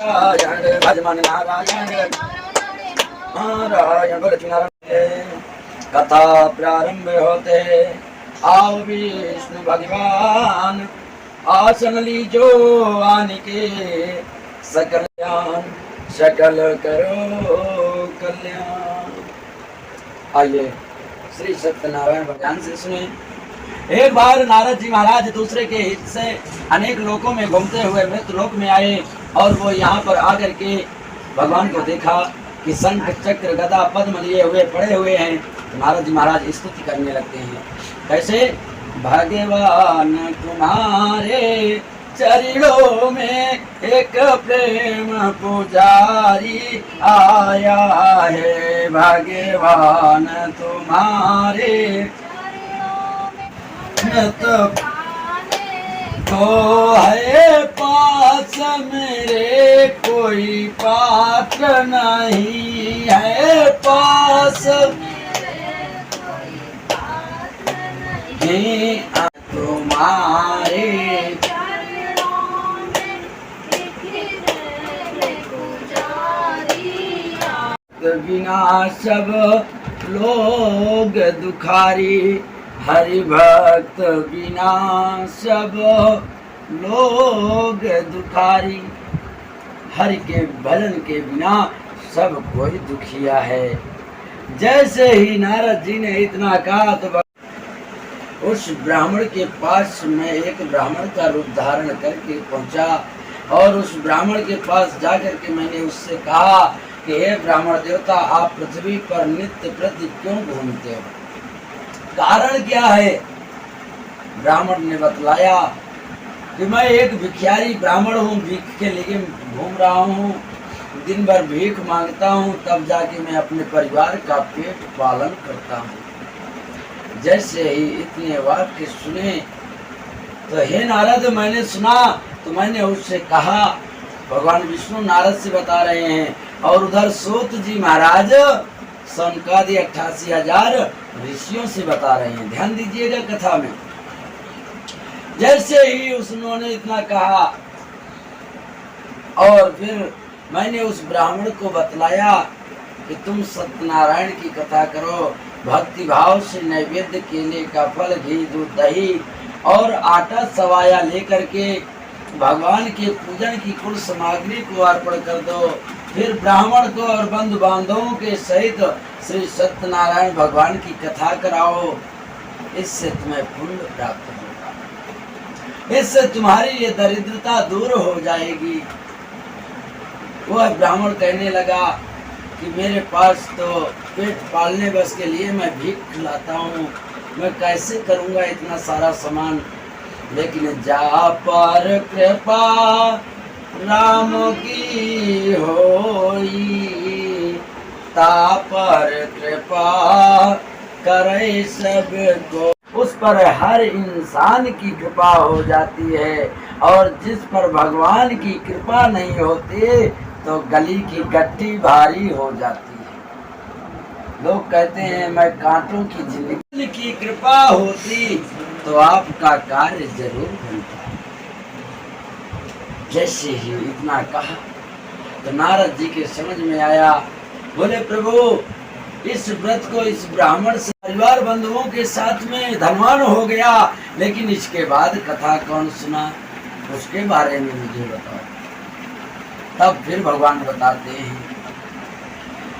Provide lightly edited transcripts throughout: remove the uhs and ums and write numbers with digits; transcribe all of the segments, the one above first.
नारायण भजमन नारायण नारायण बोल नारायण। कथा प्रारंभ होते आओ विष्णु भगवान आसन लीजो आन के सकल ज्ञान सकल करो कल्याण। आइए श्री सत्यनारायण भगवान से सुने। एक बार नारद जी महाराज दूसरे के हित से अनेक लोकों में घूमते हुए मृत लोक में आए और वो यहाँ पर आकर के भगवान को देखा कि शंख चक्र गदा पद्म लिए हुए पड़े हुए हैं। तो नारद जी महाराज स्तुति करने लगते हैं। कैसे? भगवान तुम्हारे चरणों में एक प्रेम पुजारी आया है। भगवान तुम्हारे तो है पास मेरे कोई पात्र नहीं है। पास नहीं तुम्हारे बिना सब लोग दुखारी। हरि भक्त बिना सब लोग दुखारी। हरि के भजन के बिना सब कोई दुखिया है। जैसे ही नारद जी ने इतना कहा तो उस ब्राह्मण के पास में एक ब्राह्मण का रूप धारण करके पहुंचा और उस ब्राह्मण के पास जाकर के मैंने उससे कहा कि हे ब्राह्मण देवता, आप पृथ्वी पर नित्य प्रति क्यों घूमते हो? कारण क्या है? ब्राह्मण ने बतलाया कि मैं एक भिखारी ब्राह्मण हूँ, भीख के लिए घूम रहा हूँ, दिन भर भीख मांगता हूँ, तब जाके मैं अपने परिवार का पेट पालन करता हूँ। जैसे ही इतने वाक्य सुने तो हे नारद, मैंने सुना तो मैंने उससे कहा, भगवान विष्णु नारद से बता रहे हैं और उधर सूत जी महाराज सनकादि 88,000 ऋषियों से बता रहे हैं। ध्यान दीजिएगा कथा में। जैसे ही उन्होंने इतना कहा और फिर मैंने उस ब्राह्मण को बतलाया कि तुम सत्यनारायण की कथा करो, भक्ति भाव से नैवेद्य केले का फल, घी, दूध, दही और आटा सवाया लेकर के भगवान के पूजन की कुल सामग्री को अर्पण कर दो। फिर ब्राह्मण को और बंधु बांधवों के सहित श्री सत्यनारायण भगवान की कथा कराओ। इससे तुम्हें पुण्य प्राप्त होगा, इससे तुम्हारी ये दरिद्रता दूर हो जाएगी। वह ब्राह्मण कहने लगा कि मेरे पास तो पेट पालने बस के लिए मैं भीख खिलाता हूँ, मैं कैसे करूँगा इतना सारा सामान। लेकिन जा पर कृपा राम की होई, ता पर कृपा करे सबको। उस पर हर इंसान की कृपा हो जाती है और जिस पर भगवान की कृपा नहीं होती तो गली की गट्टी भारी हो जाती है। लोग कहते हैं मैं कांटों की जिंदगी की कृपा होती तो आपका कार्य जरूर बनता। जैसे ही इतना कहा तो नारद जी के समझ में आया। बोले प्रभु, इस व्रत को इस ब्राह्मण से परिवार बंधुओं के साथ में धनवान हो गया, लेकिन इसके बाद कथा कौन सुना, उसके बारे में मुझे बताओ। तब फिर भगवान बताते हैं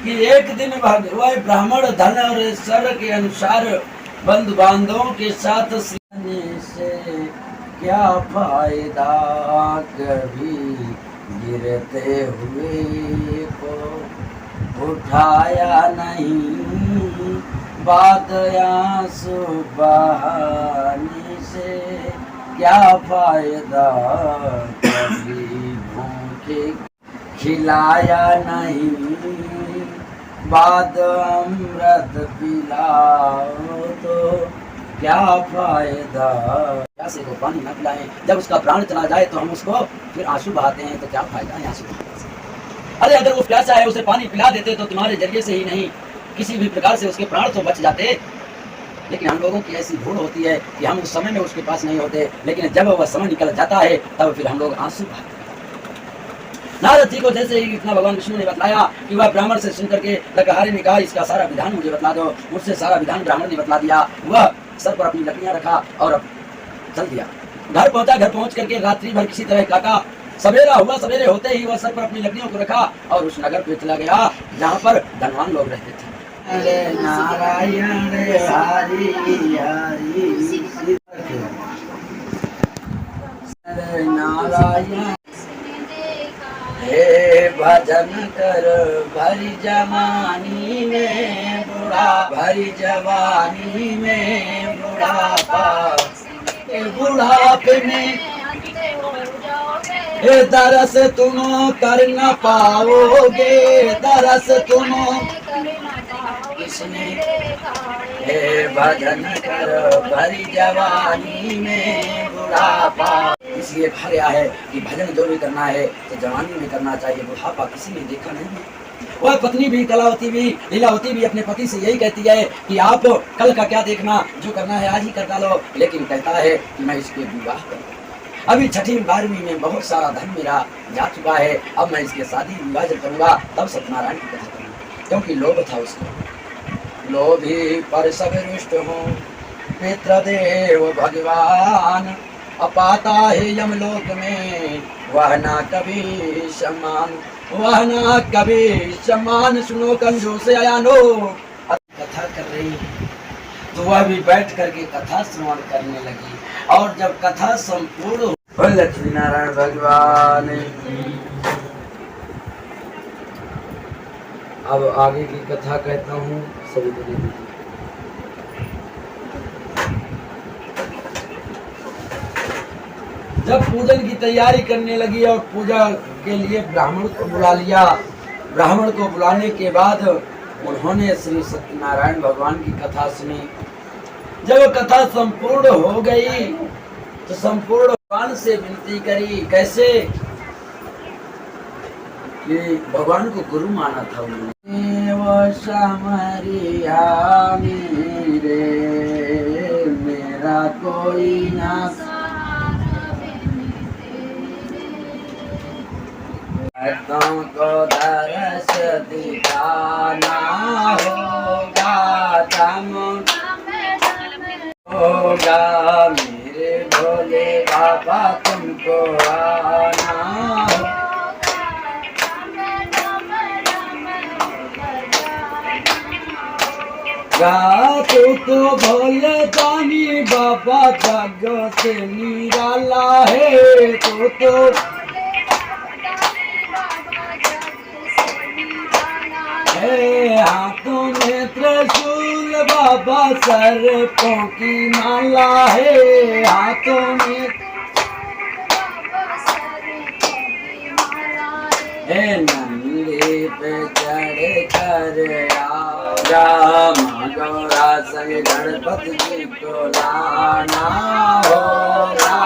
कि एक दिन वह ब्राह्मण धन और ऐश्वर्य के अनुसार बंधु बांधवों के साथ से क्या फायदा, कभी गिरते हुए को उठाया नहीं, बात आंसू बहाने से क्या फायदा, कभी भूखे खिलाया नहीं, बाद अमृत पिलाओ तो क्या फायदा। प्यासे को पानी न पिलाएं, जब उसका प्राण चला जाए तो हम उसको फिर आंसू बहाते हैं, तो क्या फायदा है आंसू बहाने से। अरे अगर वो प्यासा है उसे पानी पिला देते तो तुम्हारे जरिए से ही नहीं किसी भी प्रकार से उसके प्राण तो बच जाते। लेकिन हम लोगों की ऐसी भूल होती है कि हम उस समय में उसके पास नहीं होते, लेकिन जब वह समय निकल जाता है तब फिर हम लोग आंसू बहाते हैं। नारद जी को जैसे ही इतना भगवान विष्णु ने बतलाया कि वह ब्राह्मण से सुनकर के लकहारी ने कहा इसका सारा विधान मुझे बतला दो। मुझसे सारा विधान ब्राह्मण ने बतला दिया। वह सर पर अपनी लकड़ियां रखा और चल दिया। घर पहुंचा। घर पहुंच करके रात्रि भर किसी तरह काटा। सवेरा हुआ। सवेरे होते ही वह सर पर अपनी लकड़ियों को रखा और उस नगर पे चला गया जहाँ पर धनवान लोग रहते थे। हरे नारायण हरि हरि हरे नारायण हे भजन कर भरी जवानी में बुढ़ा भरी जवानी में बुढ़ापा बुढ़ापे में दरस तुम कर न पाओगे दरस तुम किसने हे भजन कर भरी जवानी में बुढ़ापा। इसलिए कहा गया है कि भजन जो भी करना है तो जवानी में करना चाहिए, बुढ़ापा किसी ने देखा नहीं है। वह पत्नी भी कलावती भी लीलावती भी अपने पति से यही कहती है कि आप कल का क्या देखना, जो करना है आज ही कर डालो। लेकिन कहता है कि मैं इसके विवाह करूँ। अभी 6वीं 12वीं में बहुत सारा धन मेरा जा चुका है। अब मैं इसके शादी विवाह जब करूँगा तब सत्यनारायण की कथा करूँगा। क्योंकि लोभ था उसको। लोभी पर सब रुष्ट हो पितृदेव भगवान अपाता है यमलोक में वह ना कभी सम्मान वह ना कभी सम्मान। सुनो कंजो से आयानो कथा कर रही तो वह भी बैठ करके कथा श्रवण करने लगी। और जब कथा संपूर्ण हो लक्ष्मी नारायण भगवान। अब आगे की कथा कहता हूँ सभी को दीजिए। जब पूजन की तैयारी करने लगी और पूजा के लिए ब्राह्मण को बुला लिया। ब्राह्मण को बुलाने के बाद उन्होंने श्री सत्यनारायण भगवान की कथा सुनी। जब कथा संपूर्ण हो गई तो संपूर्ण भगवान से विनती करी। कैसे कि भगवान को गुरु माना था उन्होंने। मेरा कोई ना तुमको दरस दिखाना होगा मेरे भोले बाबा तुमको आना होगा। तो भोले दानी बाबा जग से निराला है। तो हाथों में त्रिशूल बाबा सर्पों की माला है। हाथों में नंगे पे चढ़ कर रामा गौरा संग गणपति जी को लाना होगा।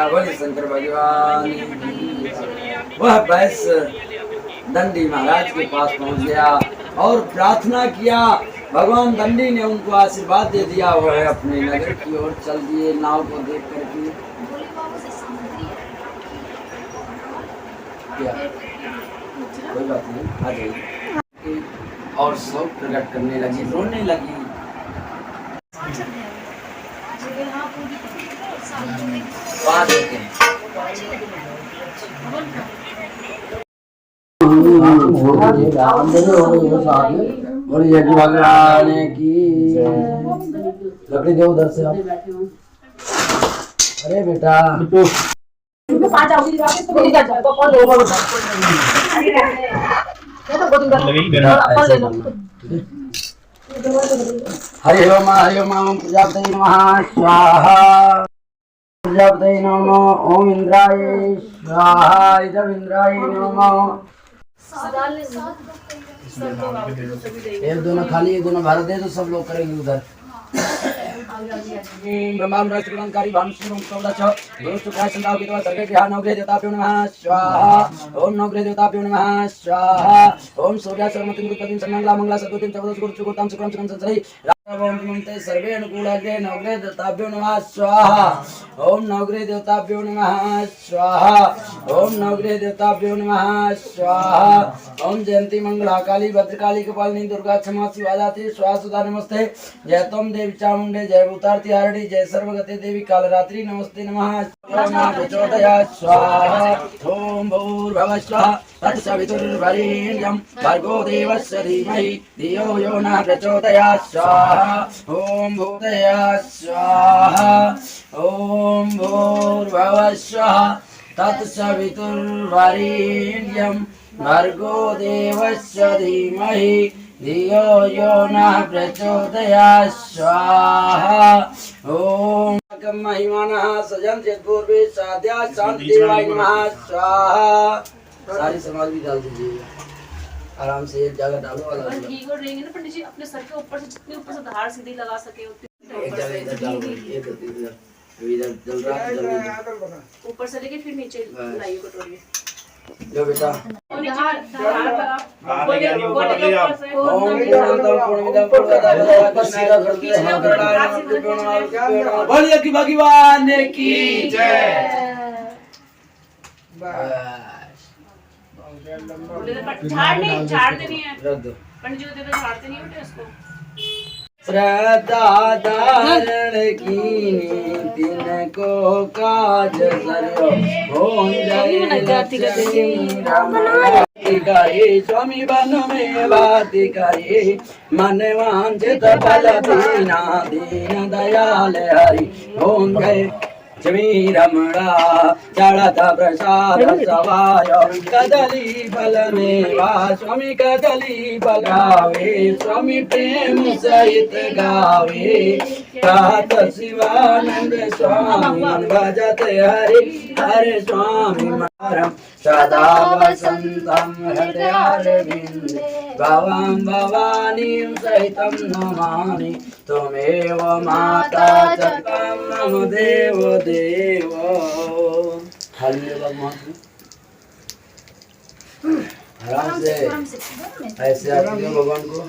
बोले शंकर भगवान। वह बैस दंडी महाराज के पास पहुंच गया और प्रार्थना किया। भगवान दंडी ने उनको आशीर्वाद दे दिया। वह अपने नगर की ओर चल दिए नाव को देख करके। क्या कोई बात नहीं, आ जाइए। और शोक प्रकट करने लगी, रोने लगी। बोलिए भगवान की लकड़ी दो उधर से आप। अरे बेटा हरि ओम प्रजापतये नमः स्वाहा प्रजापतये नमः ओम इंद्राय स्वाहा इदम इंद्राय नमः। एक दोनों खाली एक दोनों भारत दे तो सब लोग करेंगे उधर। ब्रह्मांडकारी भानुश्री सौदश गुरुशुक्राशंताव केतव सर्वे ग्रह नवग्रह देवताभ्यो नमः स्वाहा ओम नवग्रह देवताभ्यो नमः स्वाहा ओम सूर्य सर्वमति गुरुपतिं सर्वमंगला मंगला सद्गतिं चतुर्दश गुरु चुकुतां शुक्रं शुक्रं संसरि ओम नमस्ते सर्वे अनुकूलाग्रे नवग्रह देवताभ्यो नमः स्वाहा ओम नवग्रह देवताभ्यो नमः स्वाहा ओम नवग्रह देवताभ्यो नमः स्वाहा ओम जयंती मंगला काली भद्रकाली कपालिनी दुर्गा क्षमा शिवादात्री स्वाहा नमस्ते जय तम देवी चामुंडे जय भूतारती हारणी जय सर्वगते देवी कालरात्रि नमस्ते नमः प्रचोदयात् स्वाहा ओम भूर्भुवः स्वः तत्सवितुर्वरेण्यं भर्गो देवस्य धीमहि धियो यो न प्रचोदयात् स्वाहा ओम भूतयात् स्वाहा ओम भूर्भुवः स्वः तत्सवितुर्वरेण्यं भर्गो देवस्य धीमहि धियो यो नः प्रचोदयात् स्वाहा ओम महिमानः सजन्ति पूर्वे साध्या शांतिदेवाय नमः स्वाहा। सारी समाज भी डाल दीजिएगा आराम से, एक जगह डालो वाला घी को रहेंगे ना पंडित जी, अपने सर के ऊपर से जितने ऊपर से धार सीधी लगा सके उतने एक जगह इधर डालो, इधर जल रहा है ऊपर से लेके फिर नीचे लाइए कटोरी जो बेटा बोलिए कि भगवान की जय। झाड़ते नहीं है पंडित जी को देते, झाड़ते नहीं बेटे उसको। श्रद्धा धारण की तिनको काज सर्यो हो जाए स्वामी बन में बाती करे मन वांछित फल दीना दीन दयाल हरि ओम जय श्री रमणा चढ़त प्रसाद सवाय कदली फल मेवा स्वामी कदली बगावे स्वामी प्रेम सहित गावे कहत शिवानंद स्वामी भजत हरि हरे स्वामी मारम सदा वसंतम हृदयारविंदे भवां भवानीं सहितं नमामि त्वमेव माता च मम देव देव। आराम से ऐसे आरती दो भगवान को।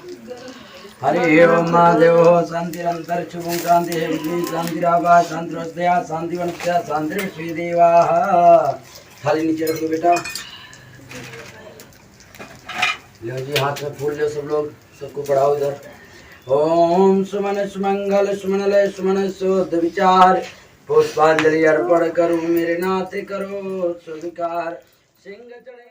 हरि ओम महादेव शांतिरंतर शुभं शांति है शांतिरावा शांतिरस्या शांतिवनस्या शांतिर्श्री देवा। थाली नीचे रखो बेटा। लो जी हाथ में फूल लो सब लोग, सबको पढ़ाओ इधर। ओम सुमन सुमंगल सुमनलय सुमन शुद्ध विचार पुष्पांजलि अर्पण करूं मेरे नाते करो स्वीकार। सिंह चढ़े